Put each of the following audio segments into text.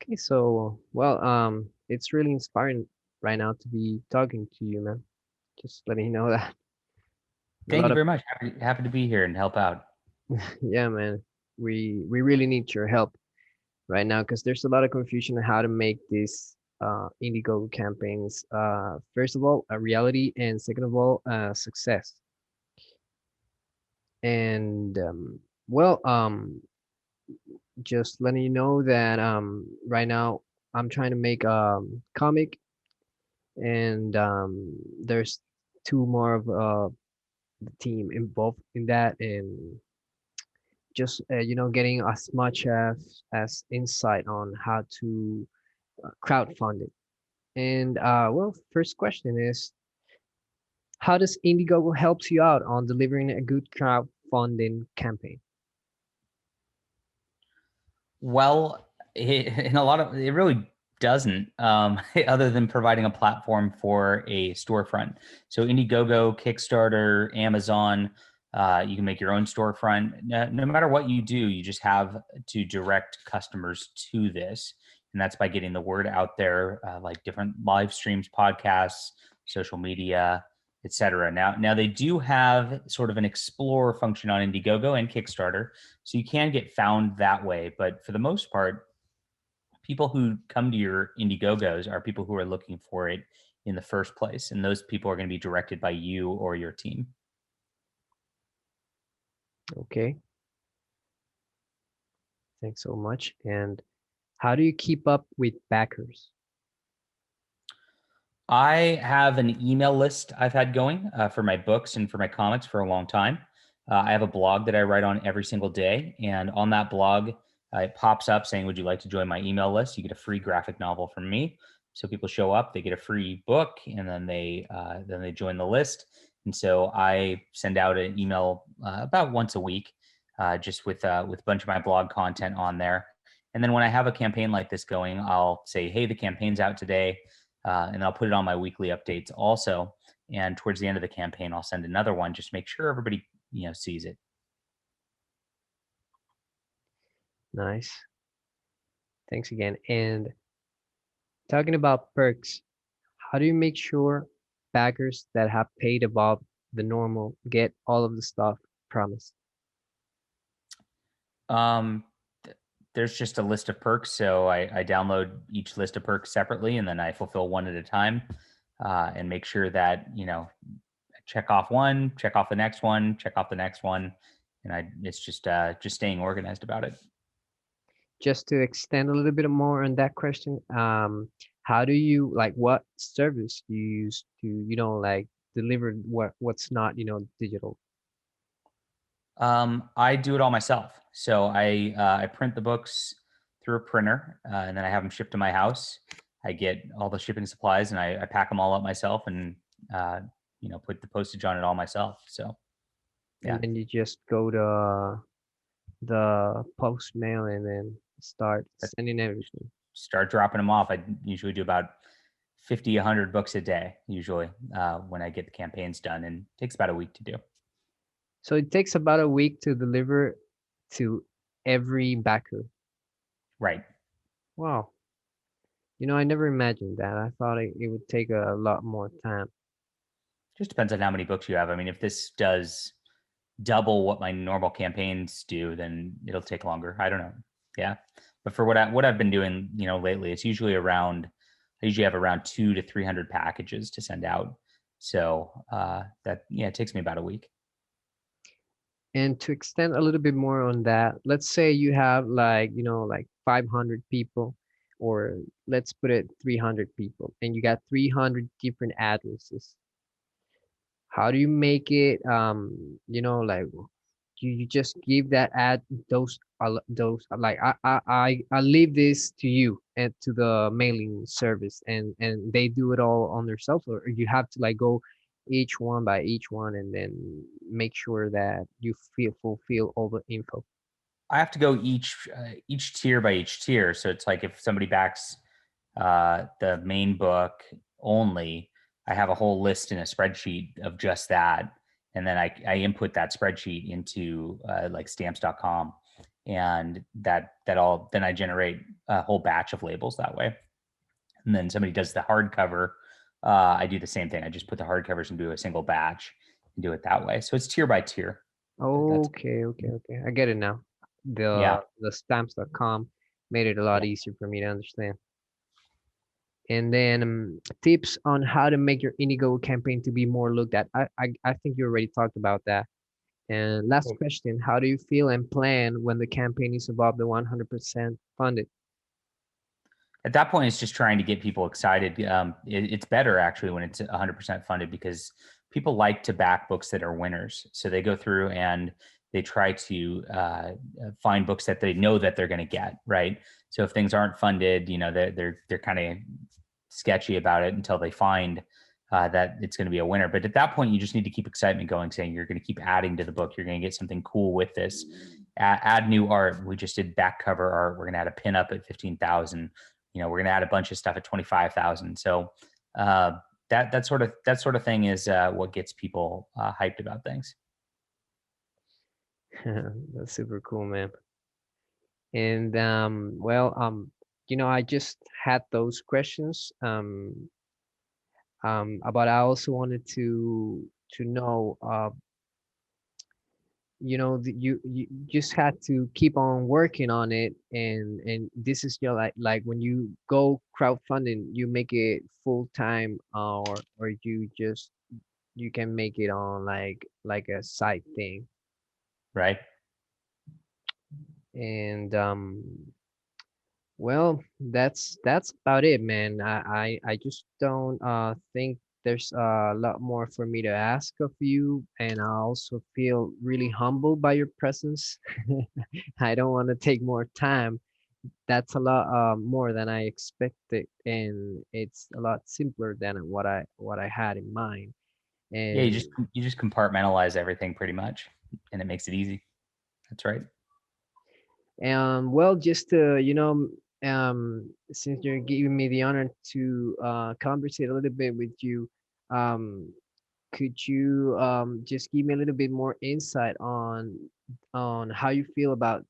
Okay, so it's really inspiring right now to be talking to you, man. Just letting you know that a Thank lot you of very much. Happy to be here and help out. yeah, man. We really need your help right now because there's a lot of confusion on how to make these Indiegogo campaigns. First of all, a reality, and second of all, success. And well, just letting you know that right now I'm trying to make a comic, and there's two more of the team involved in that, and just getting as much as insight on how to crowdfund it. And well, first question is, how does Indiegogo helps you out on delivering a good crowdfunding campaign? Well, in a lot of it really doesn't, other than providing a platform for a storefront. So Indiegogo, Kickstarter, Amazon, you can make your own storefront. No matter what you do, you just have to direct customers to this, and that's by getting the word out there, like different live streams, podcasts, social media, etc. Now they do have sort of an explore function on Indiegogo and Kickstarter, so you can get found that way. But for the most part, people who come to your Indiegogos are people who are looking for it in the first place. And those people are going to be directed by you or your team. Okay, thanks so much. And how do you keep up with backers? I have an email list I've had going for my books and for my comics for a long time. I have a blog that I write on every single day. And on that blog, it pops up saying, "Would you like to join my email list?" You get a free graphic novel from me. So people show up, they get a free book, and then they join the list. And so I send out an email about once a week, just with a bunch of my blog content on there. And then when I have a campaign like this going, I'll say, "Hey, the campaign's out today." And I'll put it on my weekly updates also. And towards the end of the campaign, I'll send another one, just make sure everybody sees it. Nice. Thanks again. And talking about perks, how do you make sure backers that have paid above the normal get all of the stuff promised? Um, there's just a list of perks, so I download each list of perks separately, and then I fulfill one at a time, and make sure that check off one, check off the next one, check off the next one, and it's just staying organized about it. Just to extend a little bit more on that question, how do you like what service do you use to, like deliver what's not, digital? I do it all myself. So I print the books through a printer, and then I have them shipped to my house. I get all the shipping supplies, and I pack them all up myself, and uh, put the postage on it all myself. So And yeah, then you just go to the post mail and then start sending everything. start dropping them off. I usually do about 50, 100 books a day, usually when I get the campaigns done, and it takes about a week to do. So it takes about a week to deliver to every backer. Right. Wow. I never imagined that. I thought it would take a lot more time. Just depends on how many books you have. I mean, if this does double what my normal campaigns do, then it'll take longer. I don't know. Yeah. But for what I've been doing, lately, it's usually around I usually have around 200 to 300 packages to send out. So that it takes me about a week. And to extend a little bit more on that, let's say you have like, like 500 people, or let's put it 300 people, and you got 300 different addresses. How do you make it, like you just give that ad those like I leave this to you and to the mailing service, and they do it all on themselves, or you have to like go each one by each one and then make sure that you fulfill all the info. I have to go each tier by each tier. So it's like if somebody backs the main book only, I have a whole list in a spreadsheet of just that, and then I input that spreadsheet into like stamps.com, and then I generate a whole batch of labels that way. And then somebody does the hardcover. I do the same thing. I just put the hardcovers into a single batch and do it that way. So it's tier by tier. That's Okay, I get it now. yeah, The stamps.com made it a lot yeah. easier for me to understand. And then tips on how to make your Indiegogo campaign to be more looked at. I think you already talked about that. And last question, how do you feel and plan when the campaign is above the 100% funded? At that point, it's just trying to get people excited. It's better actually when it's 100% funded, because people like to back books that are winners. So they go through and they try to find books that they know that they're going to get, right. So if things aren't funded, they're kind of sketchy about it until they find that it's going to be a winner. But at that point, you just need to keep excitement going, saying you're going to keep adding to the book. You're going to get something cool with this. Add new art. We just did back cover art. We're going to add a pin up at 15,000. We're going to add a bunch of stuff at 25,000. So that sort of thing is what gets people hyped about things. That's super cool, man. And I just had those questions. But I also wanted to know, you just had to keep on working on it, and this is your like when you go crowdfunding, you make it full time, or you can make it on like a side thing. Right. And well, that's about it, man. I just don't think there's a lot more for me to ask of you, and I also feel really humbled by your presence. I don't want to take more time. That's a lot more than I expected, and it's a lot simpler than what I had in mind. Yeah, you And just compartmentalize everything pretty much, and it makes it easy. That's right. well, just to, since you're giving me the honor to conversate a little bit with you, um, could you just give me a little bit more insight on how you feel about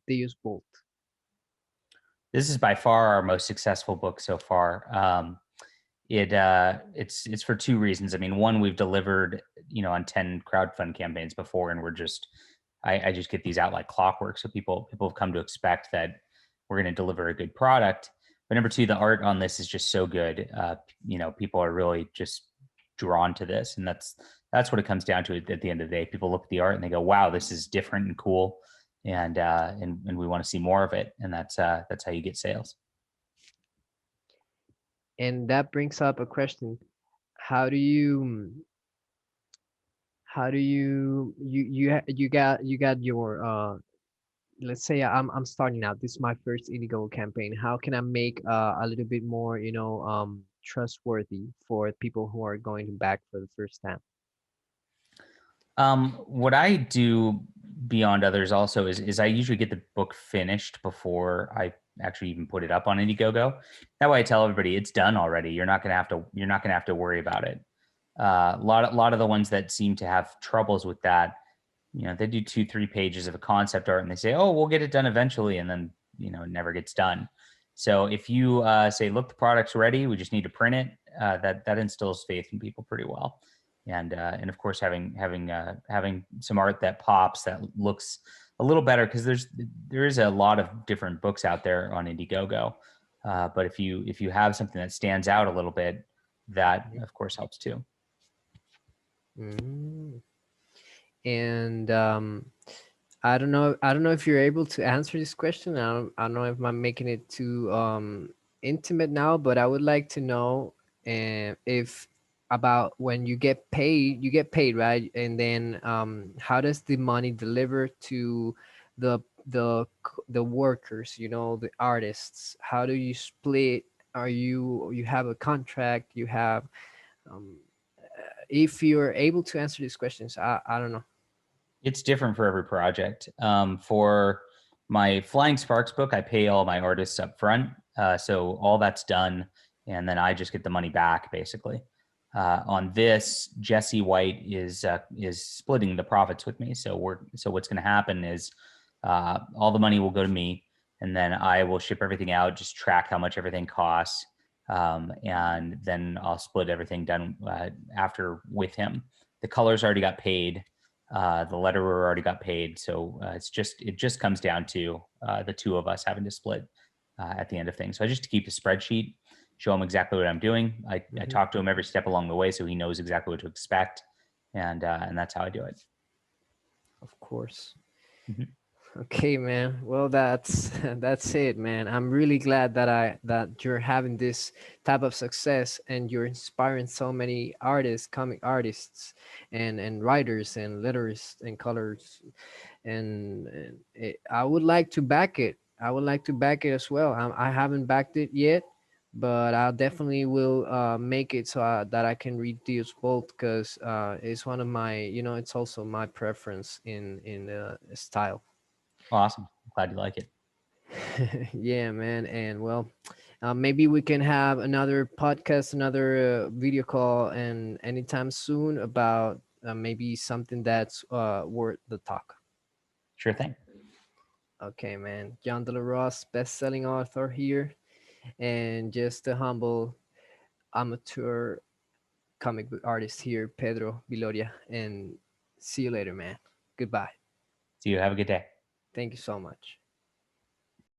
Deus Bolt? This is by far our most successful book so far. It's for two reasons. I mean, one, we've delivered, on 10 crowdfund campaigns before, and I just get these out like clockwork. So people have come to expect that we're going to deliver a good product. But number two, the art on this is just so good. People are really just drawn to this, and that's what it comes down to at the end of the day. People look at the art and they go, "Wow, this is different and cool," and we want to see more of it. And that's how you get sales. And that brings up a question. How do you you got your let's say I'm starting out. This is my first Indiegogo campaign. How can I make a little bit more, trustworthy for people who are going to back for the first time? What I do beyond others also is I usually get the book finished before I actually even put it up on Indiegogo. That way I tell everybody it's done already. You're not gonna have to worry about it. A lot of the ones that seem to have troubles with that, they do 2-3 pages of a concept art and they say, "Oh, we'll get it done eventually," and then it never gets done. So if you say, "Look, the product's ready, we just need to print it," that instills faith in people pretty well. And of course, having some art that pops, that looks a little better, because there is a lot of different books out there on Indiegogo. But if you have something that stands out a little bit, that of course helps too. Mm. And I don't know if you're able to answer this question. I don't know if I'm making it too intimate now, but I would like to know if about when you get paid, right? And then how does the money deliver to the the workers, the artists? How do you split? Are you have a contract? You have um, if you're able to answer these questions, I don't know. It's different for every project. For my Flying Sparks book, I pay all my artists up front. So all that's done, and then I just get the money back, basically. On this, Jesse White is splitting the profits with me. So what's going to happen is All the money will go to me, and then I will ship everything out, just track how much everything costs, and then I'll split everything done after with him. The colors already got paid. The letterer already got paid, so it just comes down to the two of us having to split at the end of things. So I just keep a spreadsheet, show him exactly what I'm doing. I Hmm. talk to him every step along the way, so he knows exactly what to expect, and that's how I do it. Of course. Mhm. Okay, man. Well, that's that's it, man. I'm really glad that you're having this type of success and you're inspiring so many artists, comic artists, and writers and letters and colors. And I would like to back it. I would like to back it as well. I haven't backed it yet, but I definitely will make it so that I can read these both because it's one of my, it's also my preference in style. Awesome. Glad you like it. Yeah, man. And well, maybe we can have another podcast, another video call, and anytime soon about maybe something that's worth the talk. Sure thing. Okay, man. Jon Del Arroz, best-selling author here, and just a humble amateur comic book artist here, Pedro Viloria. And see you later, man. Goodbye. See you. Have a good day. Thank you so much.